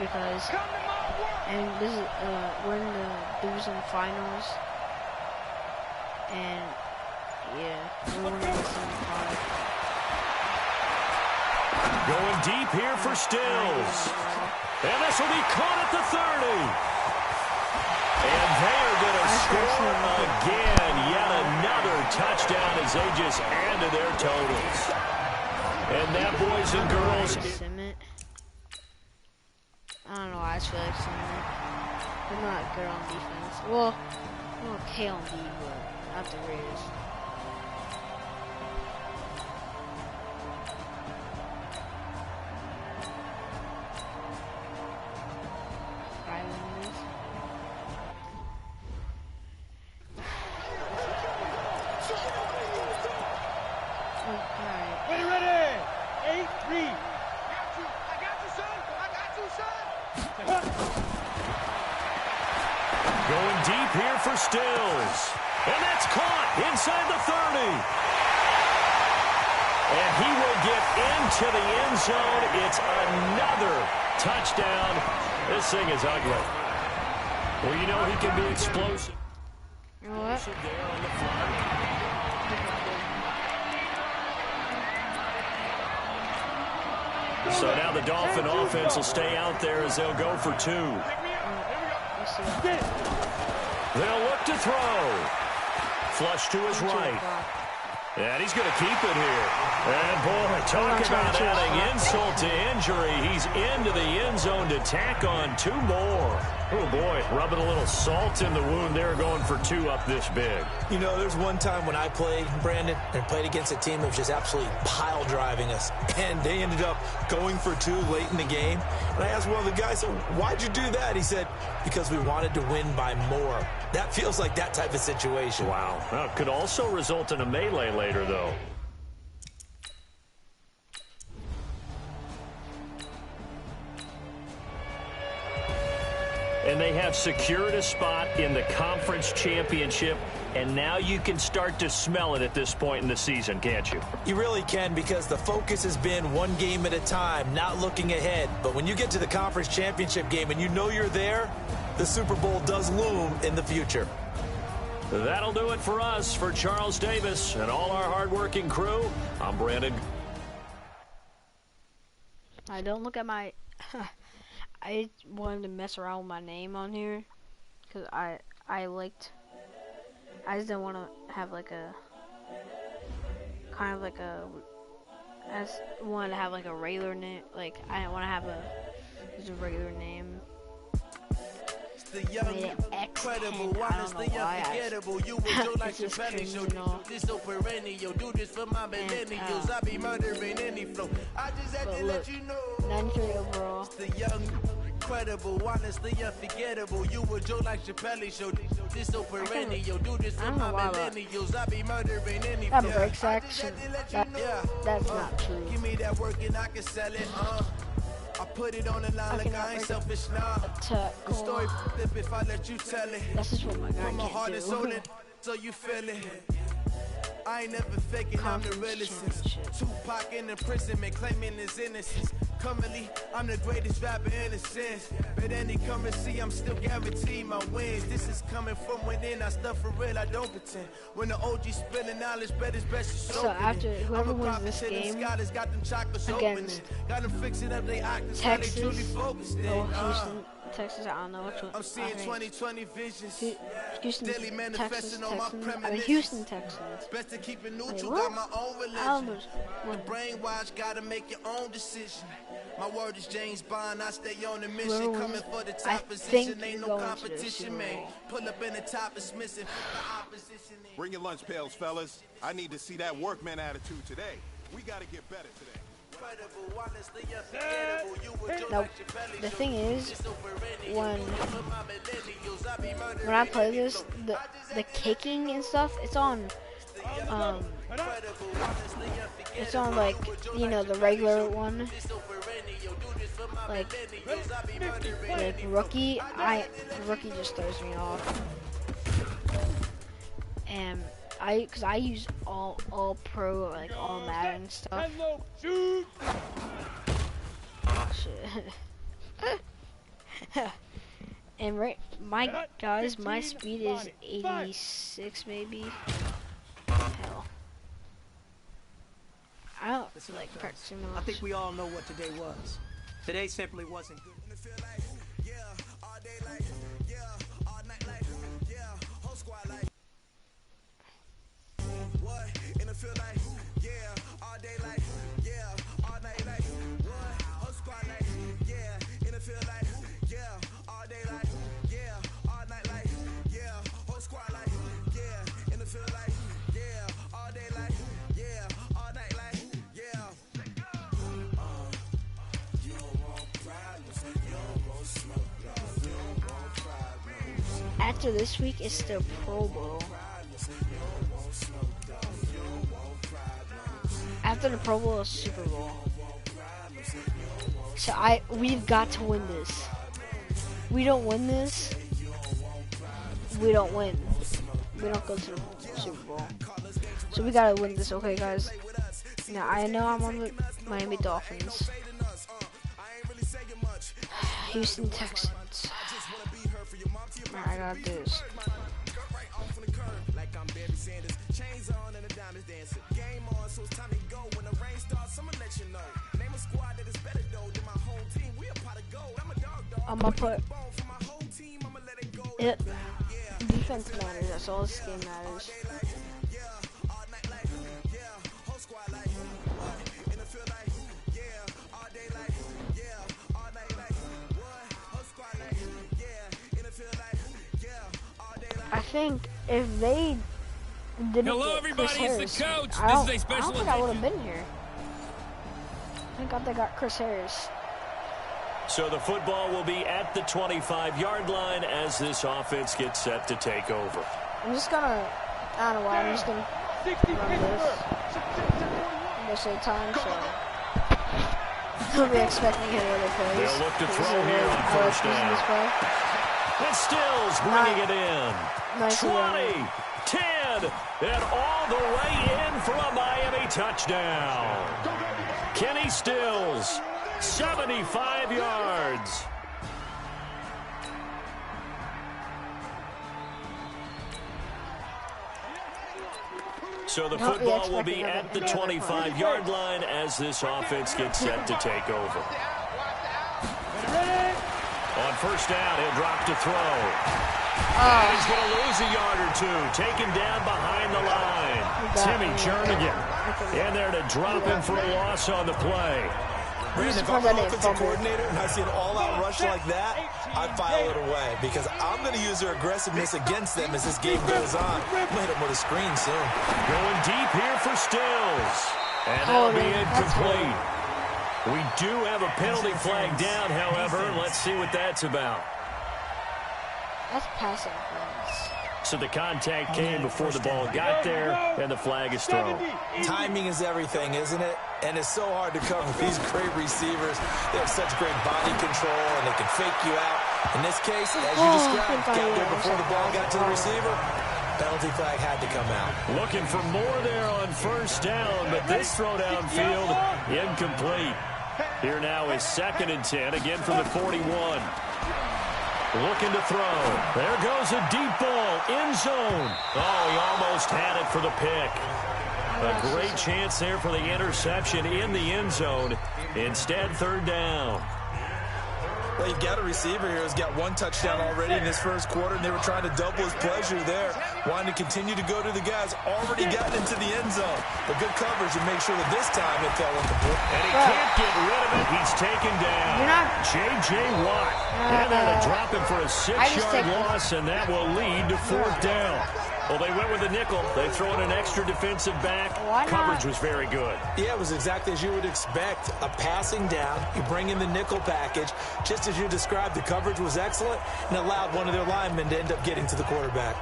because, and this is we're in the division finals, and yeah, we're winning the semi-final. Going deep here for Stills, and this will be caught at the 30. And they are going to score again. Yet another touchdown as they just add to their totals. And that, boys and girls, I don't know why I feel like Summit. They're not good on defense. Well, they're okay on D, but not the greatest. Going deep here for Stills. And that's caught inside the 30. And he will get into the end zone. It's another touchdown. This thing is ugly. Well, you know he can be explosive. What? There on the fly. So now the Dolphin offense will stay out there as they'll go for 2. They'll look to throw. Flush to his right. And he's going to keep it here. And, boy, talk about adding insult to injury. He's into the end zone to tack on 2 more. Oh, boy, rubbing a little salt in the wound there, going for 2 up this big. You know, there's one time when I played, Brandon, and played against a team that was just absolutely pile driving us. And they ended up going for 2 late in the game. And I asked one of the guys, so why'd you do that? He said, because we wanted to win by more. That feels like that type of situation. Wow. Well, it could also result in a melee later, though. And they have secured a spot in the conference championship, and now you can start to smell it at this point in the season, can't you? You really can, because the focus has been one game at a time, not looking ahead. But when you get to the conference championship game and you know you're there, the Super Bowl does loom in the future. That'll do it for us. For Charles Davis and all our hardworking crew, I'm Brandon. I don't look at my... I wanted to mess around with my name on here, because I just didn't want to have like a, kind of like a, I just wanted to have like a regular name, like I didn't want to have just a regular name. The young, incredible, honest, the unforgettable. You would do like Chappelle show. This so perennial. Do this for my millennials. I be murdering any flow. I just had to let you know. 93 overall. The young, incredible, honest, the unforgettable. You would do like Chappelle show. This so perennial. Do this for my millennials. I be murdering any flow. That break section. That's not true. Give me that work and I can sell it. I put it on the line like I ain't selfish now. The story flip if I let you tell it. That's just what my guy Put my can't heart do. and soul in, so you feel it. I ain't never faking, I'm the realest since Tupac in imprisonment, claiming his innocence. Currently, I'm the greatest rapper in a sense. But any currency, I'm still guaranteed my wins. This is coming from within, I stuff for real, I don't pretend. When the OG spilling knowledge, bet it's best to show. So after whoever wins this game against Texas or Houston, Texas, I don't know which one. I'm seeing 2020 visions. Houston, Daily manifesting on my premonitions. Houston Texans. Best to keep it neutral, Wait, got my own religion. what? The brainwash, gotta make your own decision. My word is James Bond, I stay on the mission. Coming for the top position, ain't no competition, man. Pull up in the top, it's missing the opposition. Bring your lunch pails, fellas. I need to see that workman attitude today. We gotta get better today. Now, the thing is, when I play this, the kicking and stuff, it's on like, you know, the regular one, like rookie. Rookie just throws me off, and cause I use all pro, like all Madden stuff. Oh, shit. And my speed is 86 maybe. Hell. I don't like practicing those. I think we all know what today was. Today simply wasn't good. After this week, it's the Pro Bowl. After the Pro Bowl is Super Bowl. So we've got to win this. We don't win this, we don't win. We don't go to the Super Bowl. So we gotta win this, okay, guys? Now I know I'm on the Miami Dolphins. Houston Texans. I gotta do this. I'm gonna put it. Defense matters. That's all this game matters. I think if they didn't get Chris Harris, I don't think I would have been here. Thank God they got Chris Harris. So the football will be at the 25-yard line as this offense gets set to take over. I'm just gonna, I don't know why, I'm just gonna run this. I'm gonna save time, so I'll be expecting any other plays. They'll look to throw here on first down. And Stills bringing it in. 20, 10, and all the way in for a Miami touchdown. Kenny Stills, 75 yards. So the football will be at the 25-yard line as this offense gets set to take over. On first down, he'll drop to throw. And he's going to lose a yard or two. Taken down behind the line. Timmy Jernigan in there to drop him for a loss on the play. Brandon, if I'm an offensive coordinator and I see an all-out rush like that, I file it away because I'm going to use their aggressiveness against them as this game goes on. I'm going to hit them with a screen soon. Going deep here for Stills. And that'll be incomplete. We do have a penalty flag down, however. Let's see what that's about. That's passing plays. So the contact came before the ball got there, and the flag is thrown. Timing is everything, isn't it? And it's so hard to cover these great receivers. They have such great body control, and they can fake you out. In this case, as you described, got there before the ball got to the receiver. Penalty flag had to come out. Looking for more there on first down, but this throw downfield incomplete. Here now is 2nd and 10, again from the 41. Looking to throw. There goes a deep ball, end zone. Oh, he almost had it for the pick. A great chance there for the interception in the end zone. Instead, 3rd down. Well, you've got a receiver here who's got 1 touchdown already in this first quarter, and they were trying to double his pleasure there. Wanting to continue to go to the guys already gotten into the end zone. But good coverage and make sure that this time it fell incomplete. And he can't get rid of it. He's taken down. J.J. Watt. And they're going to drop him for a 6-yard loss, and that will lead to 4th down. Well, they went with a nickel. They throw in an extra defensive back. Coverage was very good. Yeah, it was exactly as you would expect. A passing down. You bring in the nickel package. Just as you described, the coverage was excellent and allowed one of their linemen to end up getting to the quarterback.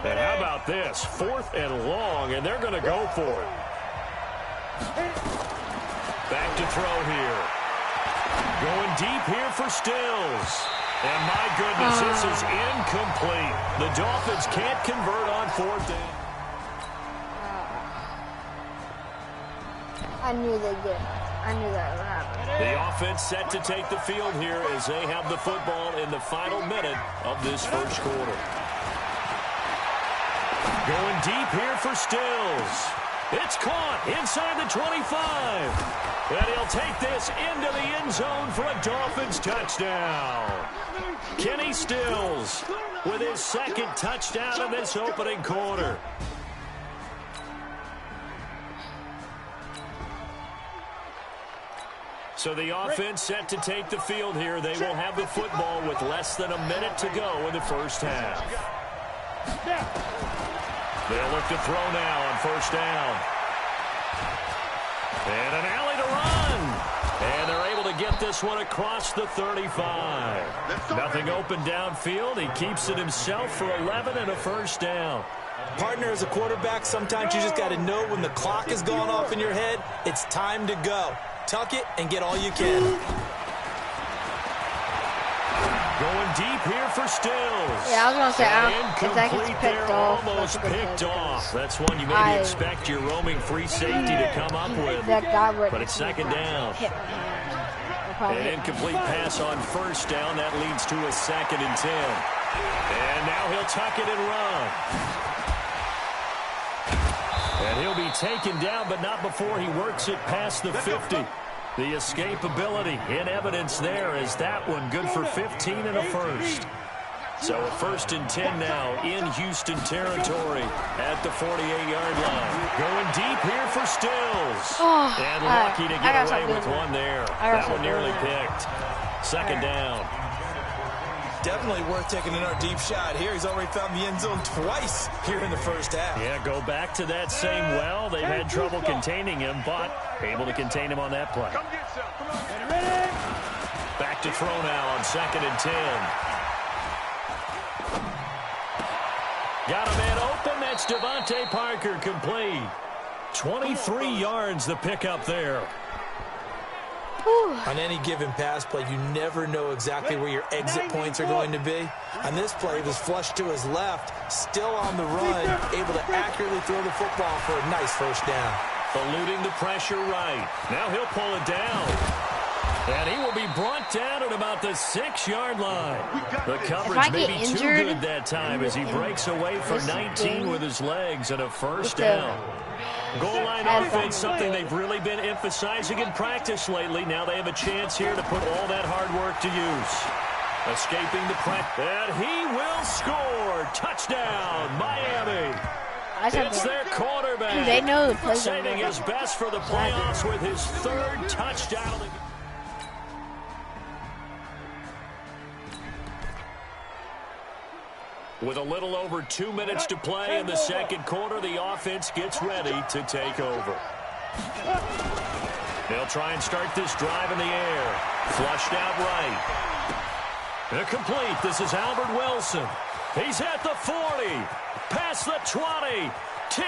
And how about this? 4th and long, and they're going to go for it. Back to throw here. Going deep here for Stills. And my goodness, this is incomplete. The Dolphins can't convert on 4th down. I knew they'd get it. I knew that would happen. The offense set to take the field here as they have the football in the final minute of this first quarter. Going deep here for Stills. It's caught inside the 25. And he'll take this into the end zone for a Dolphins touchdown. Kenny Stills with his second touchdown in this opening quarter. So the offense set to take the field here. They will have the football with less than a minute to go in the first half. They'll look to throw now on first down. And an alley to run. And they're able to get this one across the 35. Nothing open downfield. He keeps it himself for 11 and a first down. Partner, as a quarterback, sometimes you just got to know when the clock is going off in your head, it's time to go. Tuck it and get all you can. Going deep here for Stills. Yeah, I was going to say, if that gets picked off, almost picked off. That's one you maybe expect your roaming free safety to come up with. But it's second down. An incomplete pass on first down. That leads to a 2nd and 10. And now he'll tuck it and run. And he'll be taken down, but not before he works it past the 50. The escapability in evidence there is that one good for 15 and a first. So a 1st and 10 now in Houston territory at the 48-yard line. Going deep here for Stills. And lucky to get away with one there. That one nearly picked. Second down. Definitely worth taking another deep shot here. He's already found the end zone twice here in the first half. Yeah, go back to that same well. They've had trouble containing him, but able to contain him on that play. Back to throw now on 2nd and 10. Got a man open. That's Devontae Parker complete. 23 yards the pickup there. On any given pass play, you never know exactly where your exit points are going to be. On this play, it was flushed to his left, still on the run, able to accurately throw the football for a nice first down. Eluding the pressure right. Now he'll pull it down. And he will be brought down at about the 6-yard line. The coverage may be too good that time as he breaks away for 19 with his legs and a first down. Goal line offense, something they've really been emphasizing in practice lately. Now they have a chance here to put all that hard work to use. Escaping the pressure. And he will score. Touchdown, Miami. It's their quarterback. They know the play. Saving his best for the playoffs with his 3rd touchdown. With a little over 2 minutes to play in the second quarter, the offense gets ready to take over. They'll try and start this drive in the air. Flushed out right. Incomplete. This is Albert Wilson. He's at the 40. Past the 20. 10.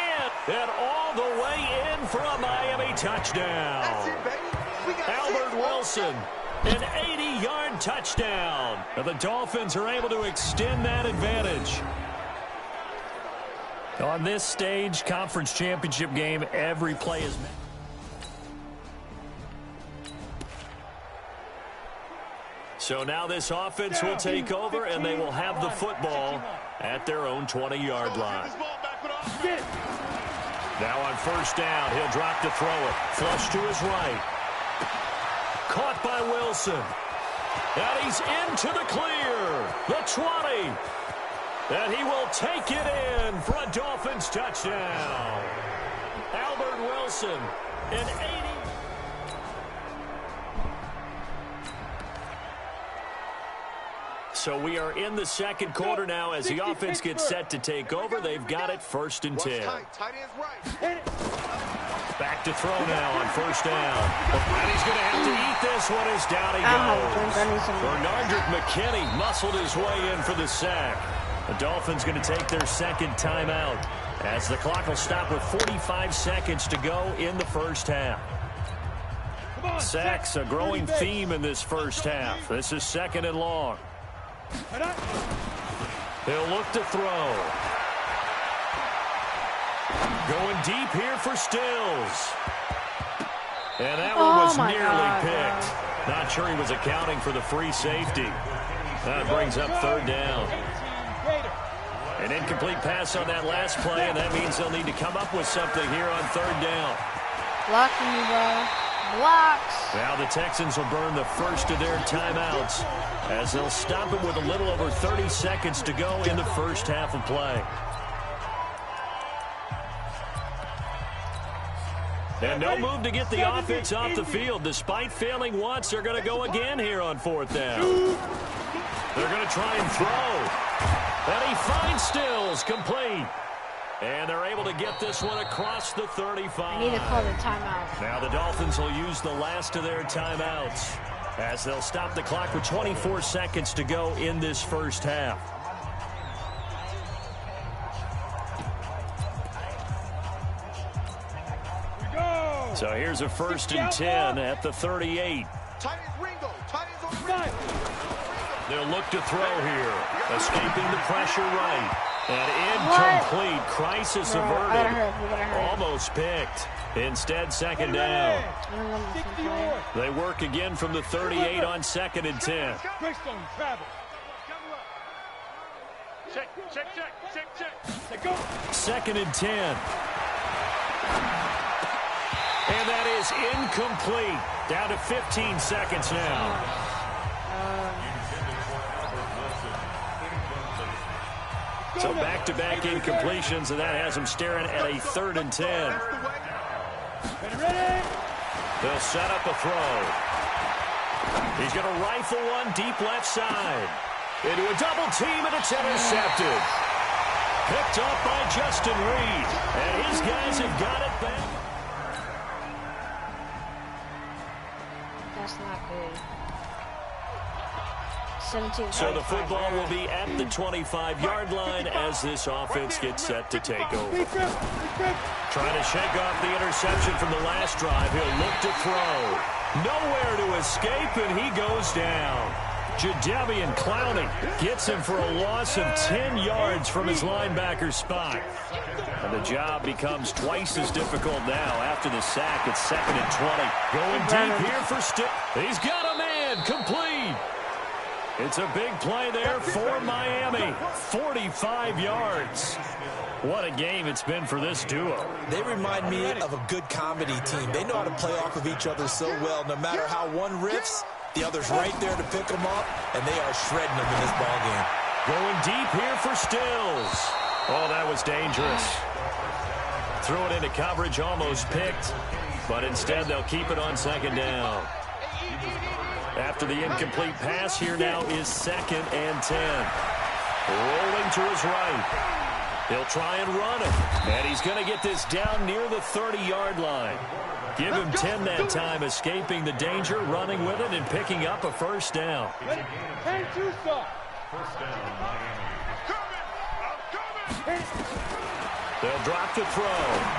And all the way in for a Miami touchdown. Albert Wilson. An 80-yard touchdown. And the Dolphins are able to extend that advantage. On this stage, conference championship game, every play is meant. So now this offense will take over, and they will have the football at their own 20-yard line. Now on first down, he'll drop to throw it. Flush to his right. Caught by Wilson. And he's into the clear. The 20. And he will take it in for a Dolphins touchdown. Albert Wilson, an 80. So we are in the second quarter now as the offense gets set to take over. They've got it 1st and 10. Back to throw now on first down. And he's going to have to eat this one as down he goes. Bernardrick McKinney muscled his way in for the sack. The Dolphins going to take their second timeout as the clock will stop with 45 seconds to go in the first half. Sacks, a growing theme in this first half. This is 2nd and long. He'll look to throw. Going deep here for Stills. And that one was nearly God, picked. Not sure he was accounting for the free safety. That brings up third down. An incomplete pass on that last play, and that means they'll need to come up with something here on third down. Blocking me, bro. Blocks. Now the Texans will burn the first of their timeouts as they'll stop it with a little over 30 seconds to go in the first half of play. And no move to get the offense off the field. Despite failing once, they're going to go again here on fourth down. They're going to try and throw. And he finds Stills, complete. And they're able to get this one across the 35. I need to call the timeout. Now the Dolphins will use the last of their timeouts as they'll stop the clock with 24 seconds to go in this first half. So here's a 1st and 10 at the 38. They'll look to throw here. Escaping the pressure right. And incomplete. What? Crisis Bro, averted. hurt. Almost picked. Instead, second down. They work again from the 38 on 2nd and 10. Check. 2nd and 10. And that is incomplete. Down to 15 seconds now. So back-to-back incompletions, and that has them staring at a 3rd and 10. They'll set up a throw. He's going to rifle one deep left side. Into a double team, and it's intercepted. Picked up by Justin Reed. And his guys have got it back. That's not good. 17. So the football will be at the 25-yard line as this offense gets set to take over. Trying to shake off the interception from the last drive. He'll look to throw. Nowhere to escape, and he goes down. Jadeveon Clowney gets him for a loss of 10 yards from his linebacker spot. And the job becomes twice as difficult now after the sack. It's 2nd and 20. Going deep here for Stick. He's got a man complete. It's a big play there for Miami. 45 yards. What a game it's been for this duo. They remind me of a good comedy team. They know how to play off of each other so well. No matter how one riffs, the other's right there to pick them up, and they are shredding them in this ballgame. Going deep here for Stills. Oh, that was dangerous. Threw it into coverage, almost picked, but instead they'll keep it on 2nd down. After the incomplete pass, here now is 2nd and 10. Rolling to his right. He'll try and run it. And he's going to get this down near the 30-yard line. Give him 10 that time, escaping the danger, running with it, and picking up a 1st down. They'll drop to throw.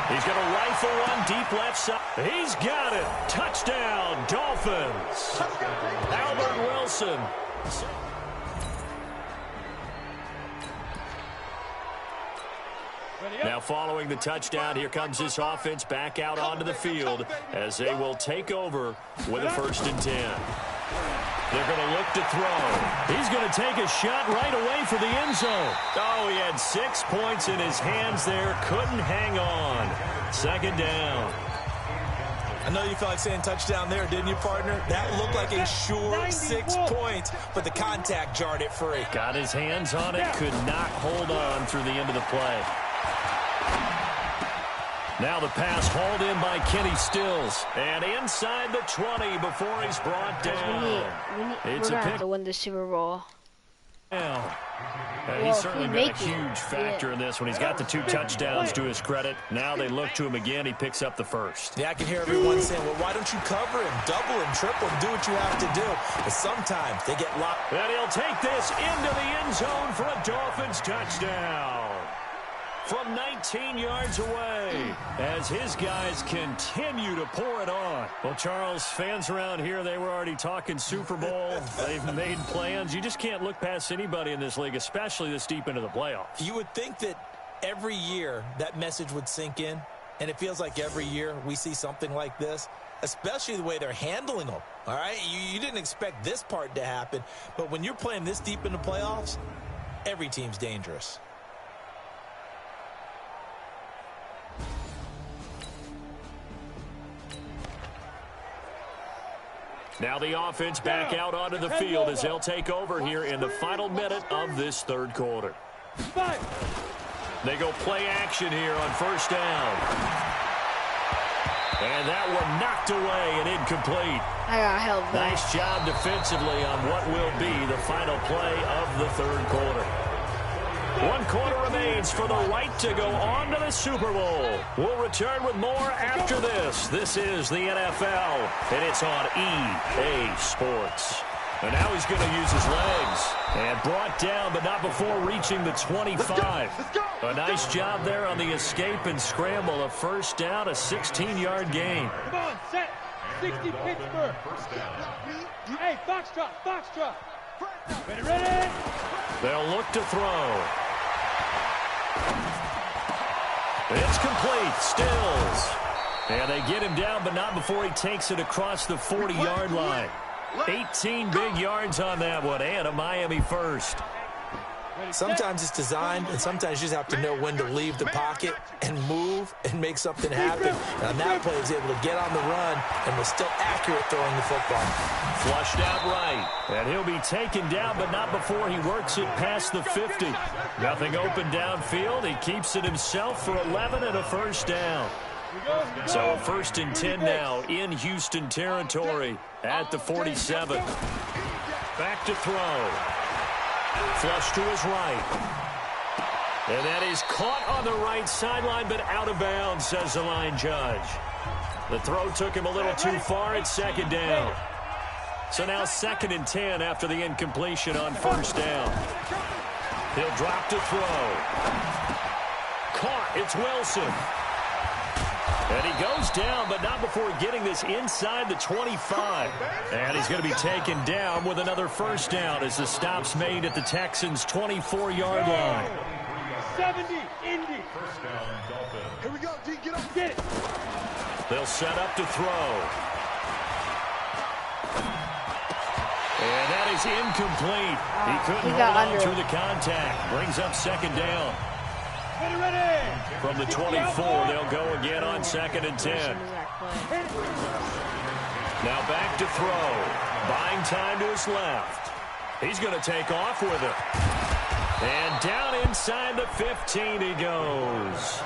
He's going to rifle one deep left side. He's got it. Touchdown, Dolphins. Albert Wilson. Now following the touchdown, here comes this offense back out onto the field as they will take over with a 1st and 10. They're going to look to throw. He's going to take a shot right away for the end zone. Oh, he had 6 points in his hands there. Couldn't hang on. 2nd down. I know you felt like saying touchdown there, didn't you, partner? That looked like a sure 6 points, but the contact jarred it free. Got his hands on it. Could not hold on through the end of the play. Now the pass hauled in by Kenny Stills. And inside the 20 before he's brought down. We're going to have to win the Super Bowl. Now, he's certainly been a huge factor in this when he's got the 2 touchdowns to his credit. Now they look to him again. He picks up the 1st. Yeah, I can hear everyone saying, well, why don't you cover him, double him, triple him, do what you have to do. But sometimes they get locked. And he'll take this into the end zone for a Dolphins touchdown. From 19 yards away as his guys continue to pour it on. Well, Charles, fans around here, they were already talking Super Bowl. They've made plans. You just can't look past anybody in this league, especially this deep into the playoffs. You would think that every year that message would sink in, and it feels like every year we see something like this. especially the way they're handling them. All right, you didn't expect this part to happen, but when you're playing this deep in the playoffs, every team's dangerous. Now the offense back out onto the field as they'll take over here in the final minute of this third quarter. They go play action here on first down. And that one knocked away and incomplete. I got held back. Nice job defensively on what will be the final play of the third quarter. 1 quarter remains for the right to go on to the Super Bowl. We'll return with more after this. This is the NFL, and it's on EA Sports. And now he's going to use his legs. And brought down, but not before reaching the 25. A nice job there on the escape and scramble. A first down, a 16-yard gain. Come on, set. 60 Pittsburgh. Hey, Foxtrot. Ready. They'll look to throw. It's complete. Stills. And they get him down, but not before he takes it across the 40-yard line. 18 big yards on that one, and a Miami first. Sometimes it's designed, and sometimes you just have to know when to leave the pocket and move and make something happen. And on that play, he was able to get on the run and was still accurate throwing the football. Flushed out right, and he'll be taken down, but not before he works it past the 50. Nothing open downfield. He keeps it himself for 11 and a first down. So a 1st and 10 now in Houston territory at the 47. Back to throw. Flush to his right. And that is caught on the right sideline, but out of bounds, says the line judge. The throw took him a little too far at second down. So now 2nd and 10 after the incompletion on first down. He'll drop to throw. Caught. It's Wilson. And he goes down, but not before getting this inside the 25. And he's going to be taken down with another first down as the stop's made at the Texans' 24-yard line. 70, Indy. Here we go, D, get up, get it. They'll set up to throw. And that is incomplete. He couldn't hold on through the contact. Brings up 2nd down. Ready. From the 24, they'll go again on 2nd and 10. Now back to throw. Buying time to his left. He's going to take off with it. And down inside the 15 he goes.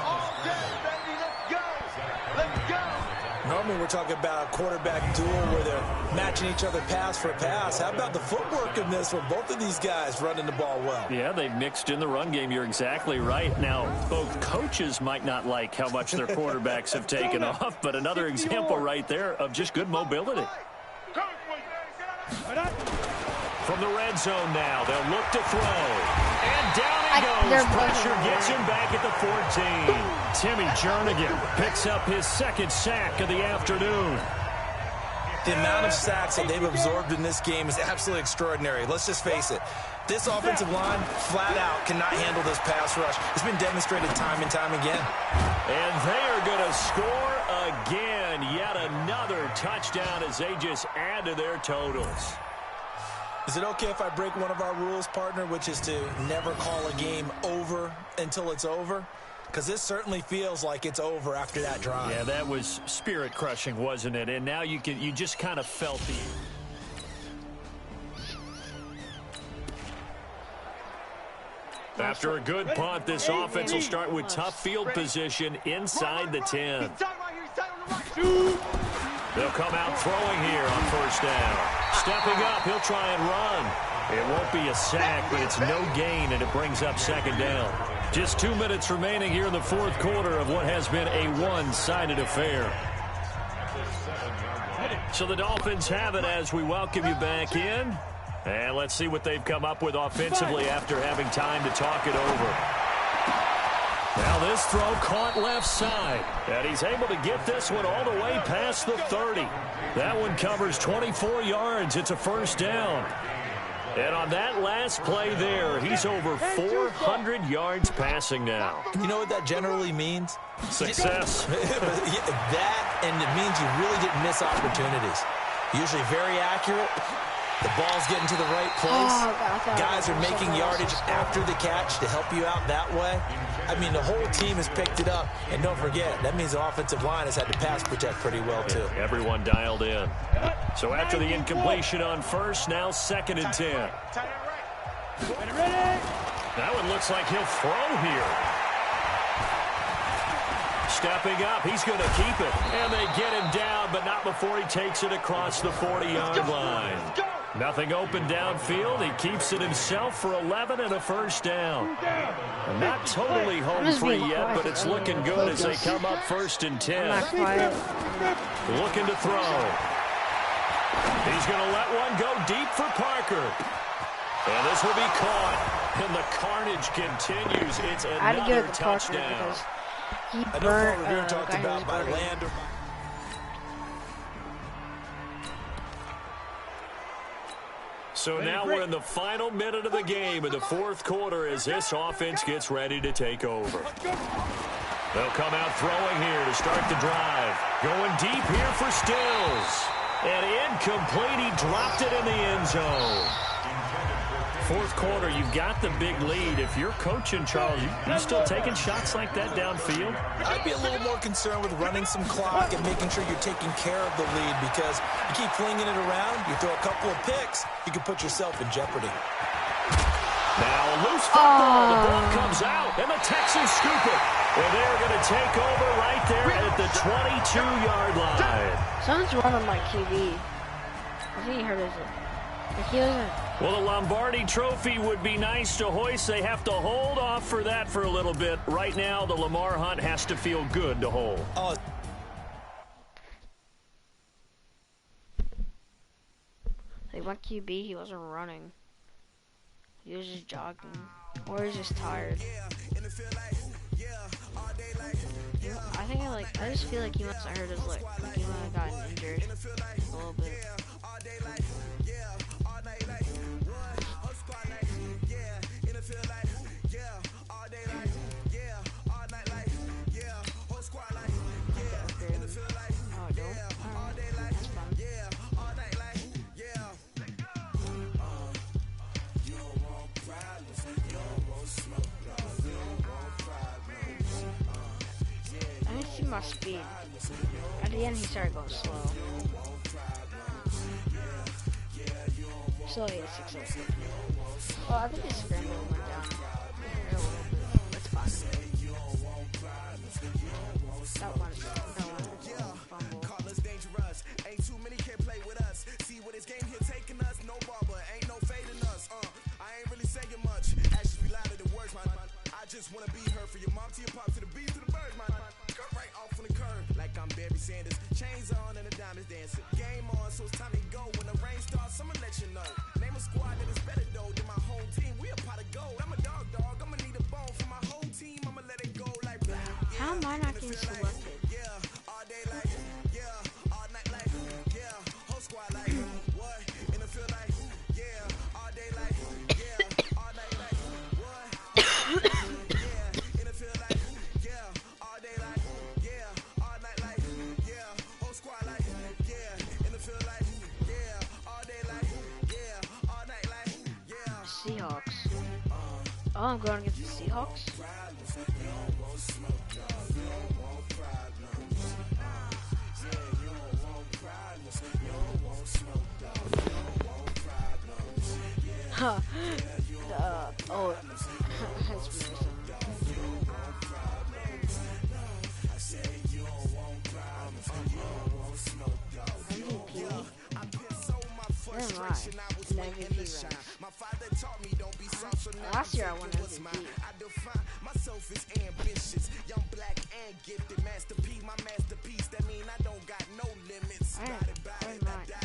Normally we're talking about a quarterback duel where they're matching each other pass for pass. How about the footwork in this from both of these guys running the ball well? Yeah, they've mixed in the run game. You're exactly right. Now, both coaches might not like how much their quarterbacks have taken off, but another example right there of just good mobility. From the red zone now, they'll look to throw. And down he goes. Pressure gets him back at the 14. Timmy Jernigan picks up his 2nd sack of the afternoon. The amount of sacks that they've absorbed in this game is absolutely extraordinary. Let's just face it. This offensive line, flat out, cannot handle this pass rush. It's been demonstrated time and time again. And they are going to score again. Yet another touchdown as they just add to their totals. Is it okay if I break one of our rules, partner, which is to never call a game over until it's over? Because this certainly feels like it's over after that drive. Yeah, that was spirit-crushing, wasn't it? And now you just kind of felt the... After a good punt, this offense will start with tough field position inside the 10. They'll come out throwing here on first down. Stepping up, he'll try and run. It won't be a sack, but it's no gain, and it brings up 2nd down. Just 2 minutes remaining here in the 4th quarter of what has been a one-sided affair. So the Dolphins have it as we welcome you back in. And let's see what they've come up with offensively after having time to talk it over. Now this throw caught left side. And he's able to get this one all the way past the 30. That one covers 24 yards. It's a first down. And on that last play there, he's over 400 yards passing now. You know what that generally means? Success. That, and it means you really didn't miss opportunities. Usually very accurate. The ball's getting to the right place. Guys are making yardage after the catch to help you out that way. I mean, the whole team has picked it up. And don't forget, that means the offensive line has had to pass protect pretty well, too. Everyone dialed in. So after the incompletion on first, now 2nd and 10. That one looks like he'll throw here. Stepping up, he's going to keep it. And they get him down, but not before he takes it across the 40-yard line. Nothing open downfield. He keeps it himself for 11 and a first down. And not totally home free yet, but it's looking good as they come up 1st and 10. Looking to throw. He's going to let one go deep for Parker. And this will be caught. And the carnage continues. It's another touchdown. He burnt we were talked about by Lander. So now we're in the final minute of the game in the 4th quarter as this offense gets ready to take over. They'll come out throwing here to start the drive. Going deep here for Stills. And incomplete. He dropped it in the end zone. 4th quarter, you've got the big lead. If you're coaching, Charles, you still taking shots like that downfield? I'd be a little more concerned with running some clock and making sure you're taking care of the lead, because you keep flinging it around, you throw a couple of picks, you can put yourself in jeopardy. Now a loose football. The ball comes out, and the Texans scoop it. And they're going to take over right there at the 22-yard line. Someone's running my QB. I think he hurt his Well, the Lombardi Trophy would be nice to hoist. They have to hold off for that for a little bit. Right now, the Lamar Hunt has to feel good to hold. Like my QB, he wasn't running. He was just jogging. Or he's just tired. I just feel like he must have hurt his leg. Like he might have gotten injured a little bit. My speed. At the end, he started going slow. So yeah, 6 Well, I think his scramble went down a little bit. That's fine. That one fumble. Call us dangerous. Ain't too many can play with us. See what this game here taking us. No barber, ain't no fading us. I ain't really saying much. Actions be louder than words, man. I just wanna be heard for your mom to your pop to the beat to the birds, man. Right off on the curb, like I'm Barry Sanders. Chains on and the diamonds dancing. Game on, so it's time to go. When the rain starts, I'ma let you know. Name a squad that is better though than my home team. We a pot of gold. I'm a dog. I'ma need a bone for my whole team. I'ma let it go like blah. How am I not getting selected? Yeah, all day like yeah, all night like yeah, whole squad like what? In the field like yeah, all day like yeah, all night like what? Seahawks. Oh, I'm going against the Seahawks? Huh. Oh. That's last year I won MVP. I define myself as ambitious, young, black, and gifted. Master P, my masterpiece. That mean I don't got no limits.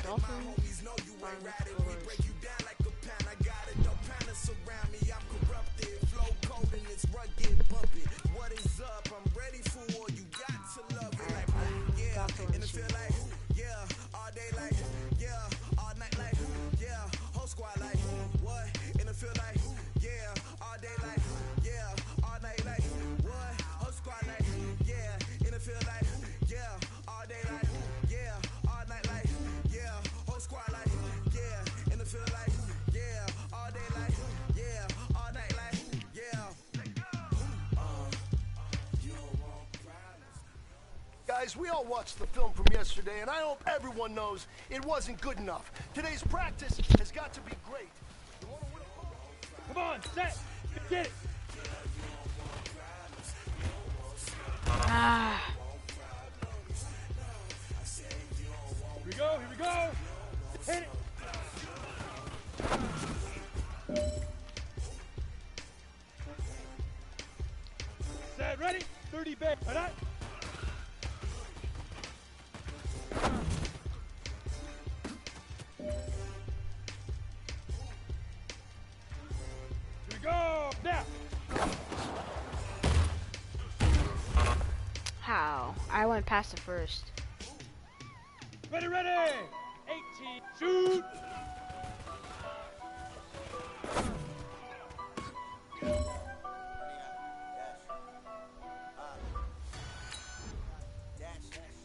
Homies know you ain't riding. We break you down like a pound. I got it. No pounders surround me. I'm corrupted. Flow cold and it's rugged, bumpy. What is up? I'm ready for war. You got to love it. Like yeah, and it feel like yeah, all day like yeah, all night like yeah, whole squad like what? feel like, yeah, all day like, yeah, all night like, what? Whole squad like, yeah, in the field like, yeah, all day like, yeah, all night like, yeah, whole squad like, yeah, in the field like, yeah, all day like, yeah, all night like, yeah. Guys, we all watched the film from yesterday, and I hope everyone knows it wasn't good enough. Today's practice has got to be great. You wanna win a ball? Come on, set. Get it. Here we go. Here we go. Hit it. Set. Ready? 30 back. All right. Go now. How? I went past it first. Ready, ready. 18. Shoot.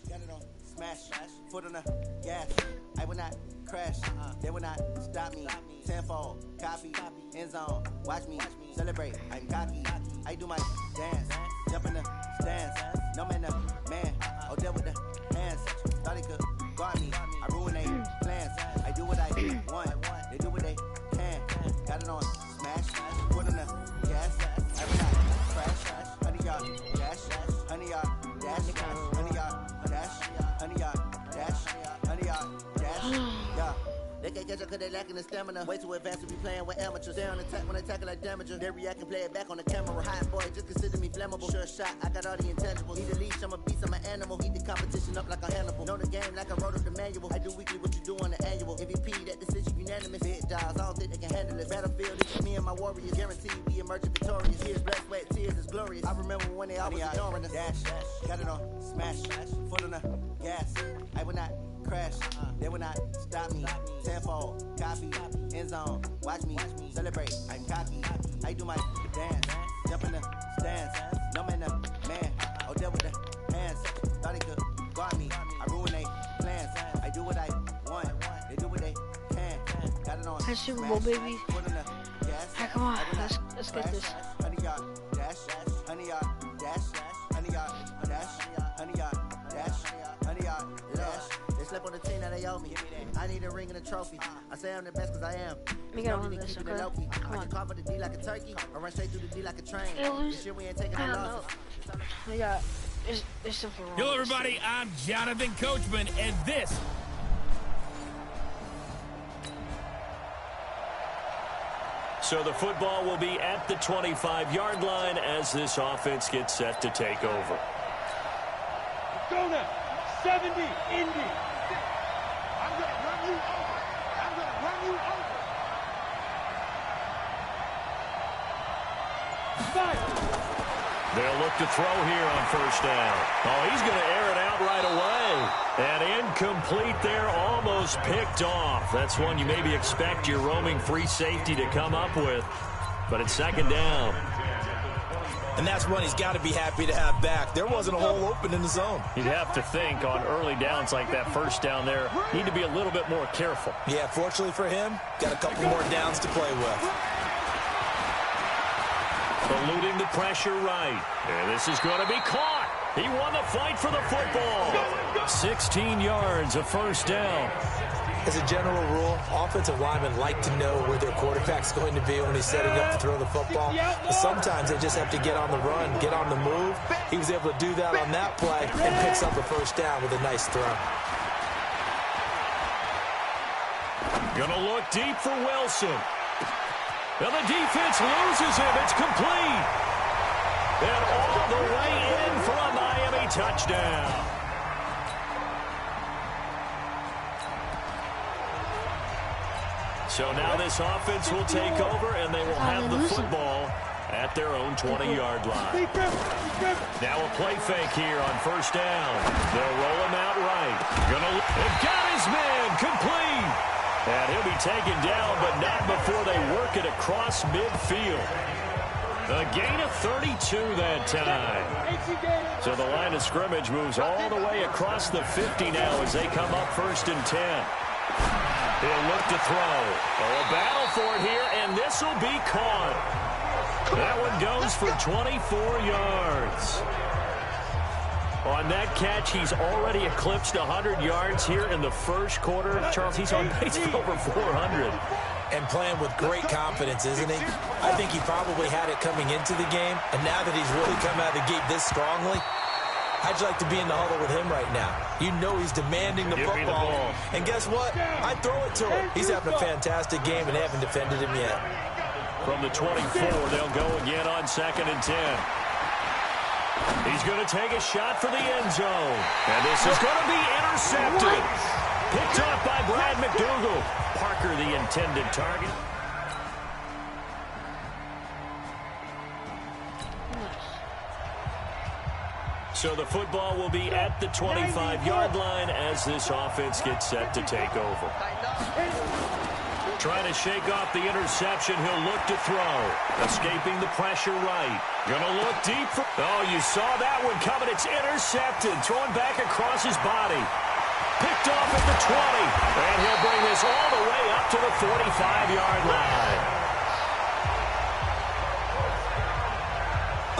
Got it on. Smash. Foot on the gas. I will not crash. They will not stop me. Tenfold. Copy. End zone. Watch me. Celebrate. I'm cocky. I do my dance. Jump in the stands. No man, the man. Oh, there with the hands. Thought he could guard me. I ruin their plans. I do what I want. They do what they can. Got it on. Smash. Foot on the gas. I will not crash. 100 yard dash. 100 yard dash. 100 yard dash. 100 yard dash. 100 yard dash. Yeah. They can't catch up cause they lacking the stamina. Way too advanced to be playing with amateurs. They on attack when they tackle like damager. They react and play it back on the camera. Hot boy, just consider me flammable. Sure shot, I got all the intangibles. Need a leash, I'm a beast, I'm an animal. Heat the competition up like a Hannibal. Know the game like I wrote up the manual. I do weekly what you do on the annual. MVP, that decision unanimous. Big dogs, I don't think they can handle it. Battlefield, it's me and my warriors. Guaranteed we emerging victorious. Tears, blood, sweat, tears is glorious. I remember when they always ignoring us. Dash, got it on, smash, foot on the gas. I will not crash, they will not stop me. Tenfold, copy, end zone, watch me, celebrate, I'm cocky. I do my dance, jump in the stands. No man, the man, oh, there with the hands. Thought he could guard me, I ruin they plans. I do what I want, they do what they can. Got it on. Hi, Super Bowl, baby. Hey, come on, let's get this. 100 yard dash, 100 yard dash, 100 yard dash, 100 yard dash, 100 yard dash. They slept on the team that they owe me. I need a ring and a trophy. I say I'm the best cause I am. We gotta win this, okay? Come I on. can cover the D like a turkey. I run straight through the D like a train. This year we ain't taking I no don't know. losses. We got, there's something wrong. Hello, with this everybody. thing. I'm Jonathan Coachman, and this So the football will be at the 25-yard line as this offense gets set to take over. Go now. 70. Indy. I'm gonna run you over. I'm gonna run you over. Fire. They'll look to throw here on first down. Oh, he's going to air it out right away. And incomplete there, almost picked off. That's one you maybe expect your roaming free safety to come up with. But it's second down. And that's one he's got to be happy to have back. There wasn't a hole open in the zone. You'd have to think on early downs like that first down there, need to be a little bit more careful. Yeah, fortunately for him, got a couple more downs to play with. Eluding the pressure right. And this is going to be caught. He won the fight for the football. 16 yards, a first down. As a general rule, offensive linemen like to know where their quarterback's going to be when he's setting up to throw the football. But sometimes they just have to get on the run, get on the move. He was able to do that on that play and picks up a first down with a nice throw. Gonna look deep for Wilson. And the defense loses him. It's complete. And all the way in for a Miami touchdown. So now this offense will take over, and they will have the football at their own 20-yard line. Now a play fake here on first down. They'll roll him out right. They've got his man complete. And he'll be taken down, but not before they work it across midfield. A gain of 32 that time. So the line of scrimmage moves all the way across the 50 now as they come up 1st and 10. He'll look to throw. Oh, a battle for it here, and this will be caught. That one goes for 24 yards. On that catch, he's already eclipsed 100 yards here in the first quarter. Charles, he's on pace for over 400. And playing with great confidence, isn't he? I think he probably had it coming into the game, and now that he's really come out of the gate this strongly, I'd like to be in the huddle with him right now. You know he's demanding the football. And guess what? I'd throw it to him. He's having a fantastic game and haven't defended him yet. From the 24, they'll go again on 2nd and 10. He's going to take a shot for the end zone. And this is going to be intercepted. Picked off by Brad McDougal. Parker, the intended target. So the football will be at the 25-yard line as this offense gets set to take over. Trying to shake off the interception. He'll look to throw. Escaping the pressure right. Gonna look deep. Oh, you saw that one coming. It's intercepted. Throwing back across his body. Picked off at the 20. And he'll bring this all the way up to the 45-yard line.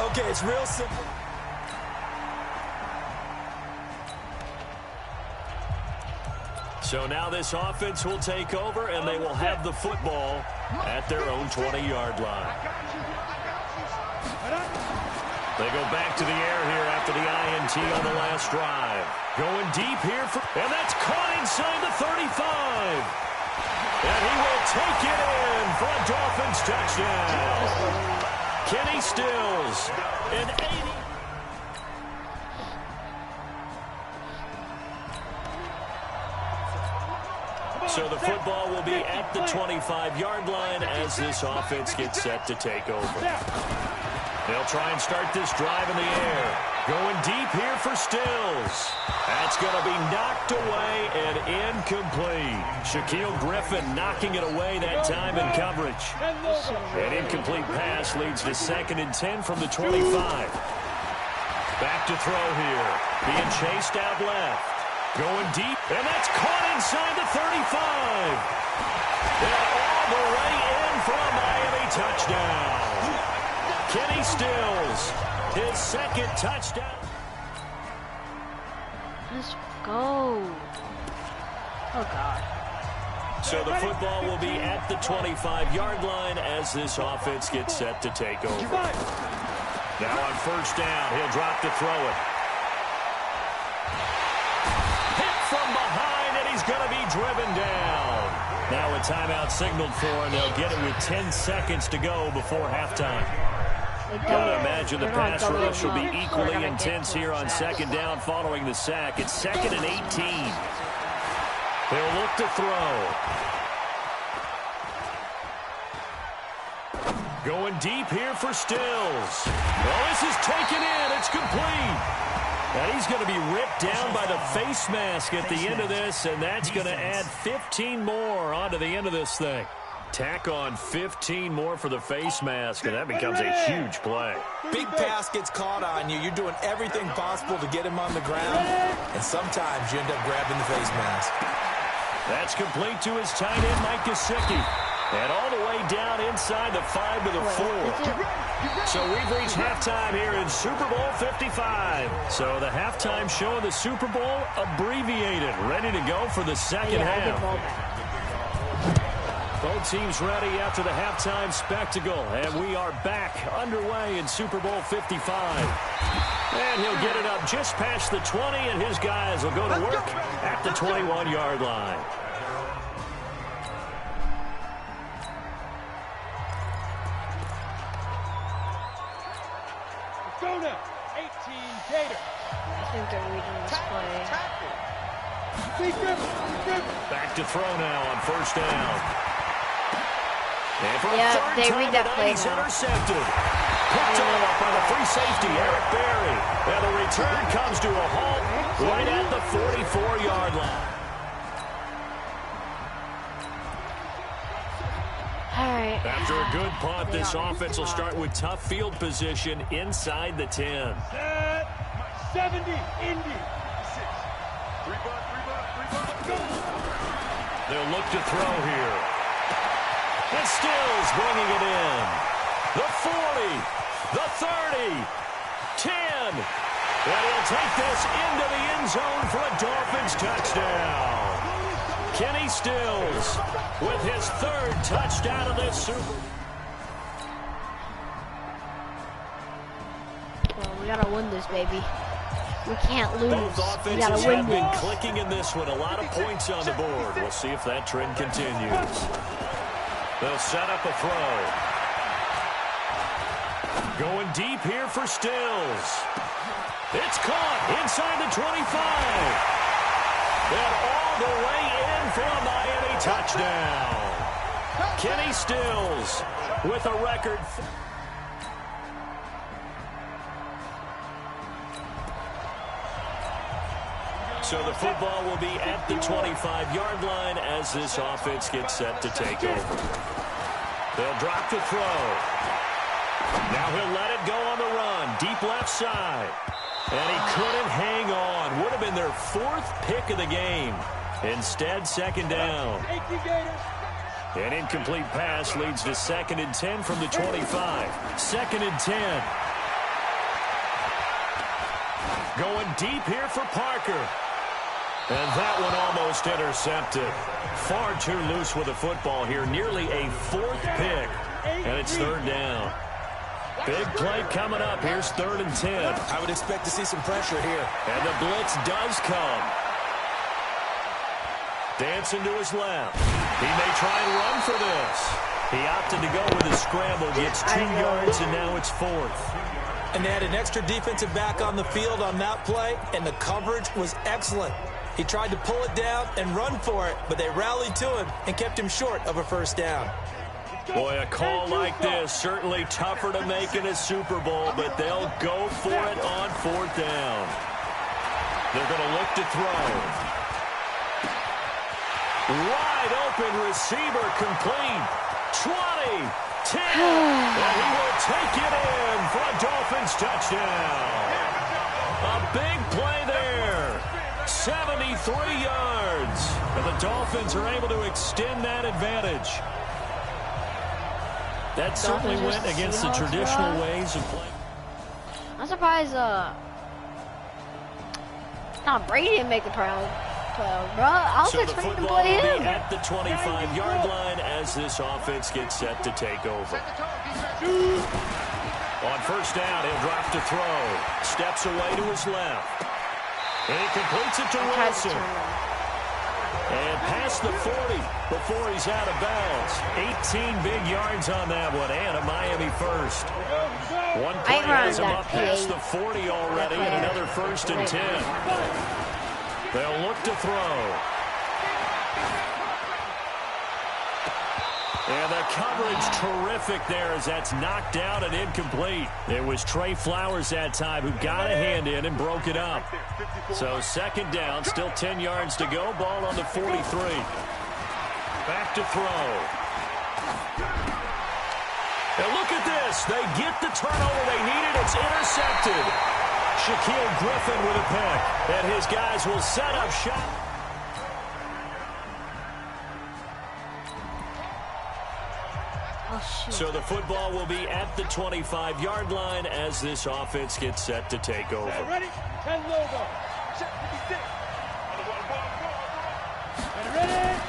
Okay, it's real simple. So now this offense will take over, and they will have the football at their own 20-yard line. They go back to the air here after the INT on the last drive. Going deep here, and that's caught inside the 35. And he will take it in for a Dolphins touchdown. Kenny Stills, an 80. So the football will be at the 25-yard line as this offense gets set to take over. They'll try and start this drive in the air. Going deep here for Stills. That's going to be knocked away and incomplete. Shaquille Griffin knocking it away that time in coverage. An incomplete pass leads to 2nd and 10 from the 25. Back to throw here. Being chased out left. Going deep, and that's caught inside the 35. And all the way in for a Miami touchdown. Kenny Stills, his 2nd touchdown. Let's go. Oh, God. So the football will be at the 25-yard line as this offense gets set to take over. Now on 1st down, he'll drop to throw it. From behind, and he's going to be driven down. Now a timeout signaled for, and they'll get it with 10 seconds to go before halftime. Got to imagine the pass rush will be equally intense here on 2nd down following the sack. It's 2nd and 18. They'll look to throw. Going deep here for Stills. Well, this is taken in. It's complete. And he's going to be ripped down by the face mask at the end of this, and that's going to add 15 more onto the end of this thing. Tack on 15 more for the face mask, and that becomes a huge play. Big pass gets caught on you. You're doing everything possible to get him on the ground, and sometimes you end up grabbing the face mask. That's complete to his tight end, Mike Gesicki. And all the way down inside the 5 to the 4. So we've reached halftime here in Super Bowl 55. So the halftime show of the Super Bowl abbreviated. Ready to go for the second half. Both teams ready after the halftime spectacle. And we are back underway in Super Bowl 55. And he'll get it up just past the 20, and his guys will go to work at the 21-yard line. Go now, 18 Gator. I think they're reading this play. Back to throw now on 1st down. And for Yeah, they read that play he's now. intercepted. Picked off by the free safety, Eric Berry. And the return comes to a halt right at the 44-yard line. Alright. After a good punt, this offense will start with tough field position inside the 10. Set. 70, Indy. They'll look to throw here. And Stills bringing it in. The 40, the 30, 10. And he'll take this into the end zone for a Dolphins touchdown. Kenny Stills with his 3rd touchdown of this Super. Well, we gotta win this, baby. We can't lose. Both We offenses gotta win have been this. clicking in this one. A lot of points on the board. We'll see if that trend continues. They'll set up a throw. Going deep here for Stills. It's caught inside the 25. And all the way in for a Miami touchdown. Kenny Stills with a record. So the football will be at the 25-yard line as this offense gets set to take over. They'll drop the throw. Now he'll let it go on the run. Deep left side. And he couldn't hang on. Would have been their 4th pick of the game. Instead, 2nd down. An incomplete pass leads to 2nd and 10 from the 25. 2nd and 10. Going deep here for Parker. And that one almost intercepted. Far too loose with the football here. Nearly a 4th pick. And it's 3rd down. Big play coming up. Here's 3rd and 10. I would expect to see some pressure here. And the blitz does come. Dancing to his left. He may try and run for this. He opted to go with a scramble. Gets 2 yards, and now it's 4th. And they had an extra defensive back on the field on that play, and the coverage was excellent. He tried to pull it down and run for it, but they rallied to him and kept him short of a 1st down. Boy, a call like this, certainly tougher to make in a Super Bowl, but they'll go for it on 4th down. They're going to look to throw. Wide open receiver complete. 20, 10, and he will take it in for a Dolphins touchdown. A big play there. 73 yards. And the Dolphins are able to extend that advantage. That certainly went against the traditional ways of playing. I'm surprised, Tom Brady didn't make the playoffs, bro. I was expecting to play him. So the football will be at the 25-yard line as this offense gets set to take over. On 1st down, he'll drop to throw. Steps away to his left. And he completes it to Wilson. And past the 40 before he's out of bounds. 18 big yards on that one, and a Miami 1st. One play has him up past the 40 already, and another 1st and 10. They'll look to throw. And the coverage terrific there as that's knocked out and incomplete. It was Trey Flowers that time who got a hand in and broke it up. So 2nd down, still 10 yards to go. Ball on the 43. Back to throw. And look at this. They get the turnover they needed. It's intercepted. Shaquille Griffin with a pick. And his guys will set up shop. So the football will be at the 25-yard line as this offense gets set to take over. Ready? 10 logo. Set 56. Ready?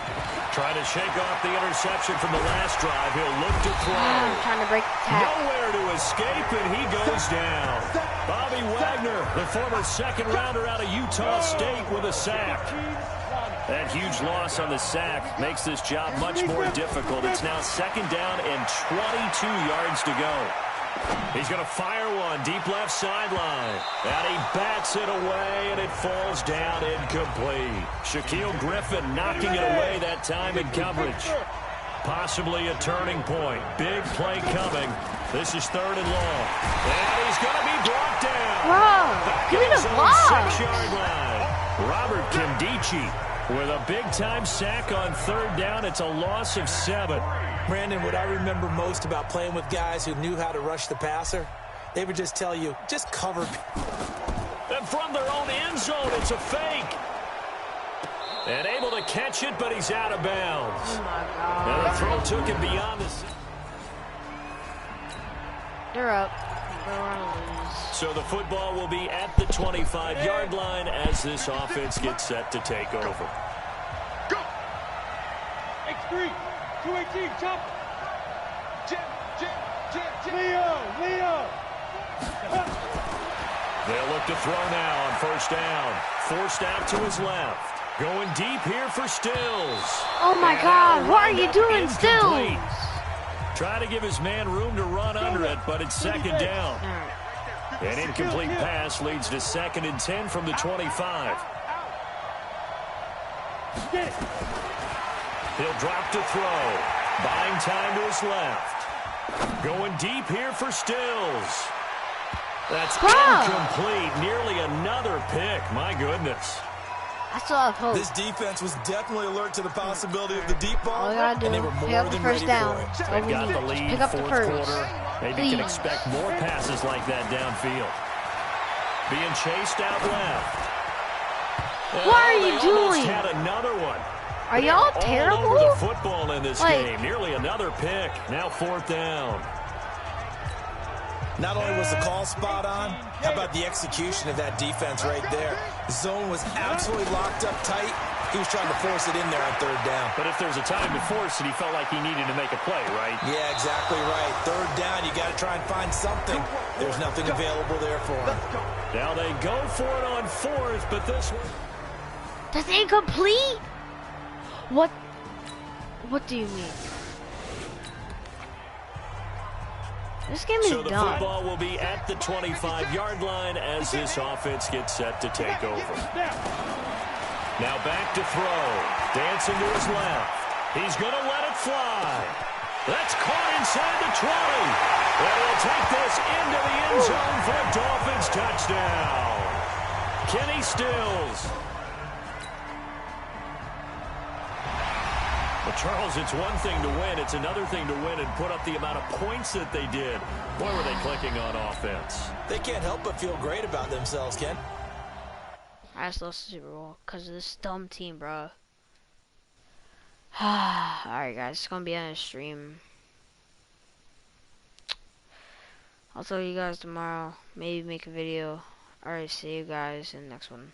Trying to shake off the interception from the last drive. He'll look to throw. Trying to break the tackle. Nowhere to escape, and he goes down. Bobby Wagner, the former 2nd rounder out of Utah State, with a sack. That huge loss on the sack makes this job much more difficult. It's now 2nd down and 22 yards to go. He's going to fire one deep left sideline. And he bats it away, and it falls down incomplete. Shaquille Griffin knocking it away that time in coverage. Possibly a turning point. Big play coming. This is 3rd and long. And he's going to be brought down. Bro, give me the ball. 6-yard line. Robert Kimdichie with a big-time sack on 3rd down. It's a loss of 7. Brandon, what I remember most about playing with guys who knew how to rush the passer, they would just tell you, just cover. And from their own end zone, it's a fake. And able to catch it, but he's out of bounds. Oh my God. And the throw took him beyond the... They're up. They're gonna lose. So the football will be at the 25-yard line as this offense gets set to take over. Go! X3, 218, jump! Leo! They'll look to throw now on first down. Forced out to his left. Going deep here for Stills. Oh my God, what are you doing, Stills? Try to give his man room to run under it, but it's second down. An incomplete pass leads to 2nd and 10 from the 25. He'll drop to throw. Buying time to his left. Going deep here for Stills. That's incomplete. Nearly another pick. My goodness. I still have hope. This defense was definitely alert to the possibility of the deep ball, All you gotta do, and they were more pick up the than first ready down. for it. They've got the lead, Pick up the fourth first. quarter. Maybe you can expect more passes like that downfield. Being chased out left. What are you They almost doing? had another one. Are y'all All terrible? over the football in this Like- game. Nearly another pick. Now 4th down. Not only was the call spot on, how about the execution of that defense right there? The zone was absolutely locked up tight. He was trying to force it in there on 3rd down. But if there's a time to force it, he felt like he needed to make a play, right? Yeah, exactly right. 3rd down, you got to try and find something. There's nothing available there for him. Now they go for it on 4th, but this one... That's incomplete? What do you mean? This game is So the done. football will be at the 25-yard line as this offense gets set to take over. Now back to throw. Dancing to his left. He's going to let it fly. That's caught inside the 20. And he'll take this into the end zone for a Dolphins touchdown. Kenny Stills. Well, Charles, it's one thing to win. It's another thing to win and put up the amount of points that they did. Boy, were they clicking on offense. They can't help but feel great about themselves, Ken. I just lost the Super Bowl because of this dumb team, bro. Alright, guys. It's going to be on a stream. I'll tell you guys tomorrow. Maybe make a video. Alright, see you guys in the next one.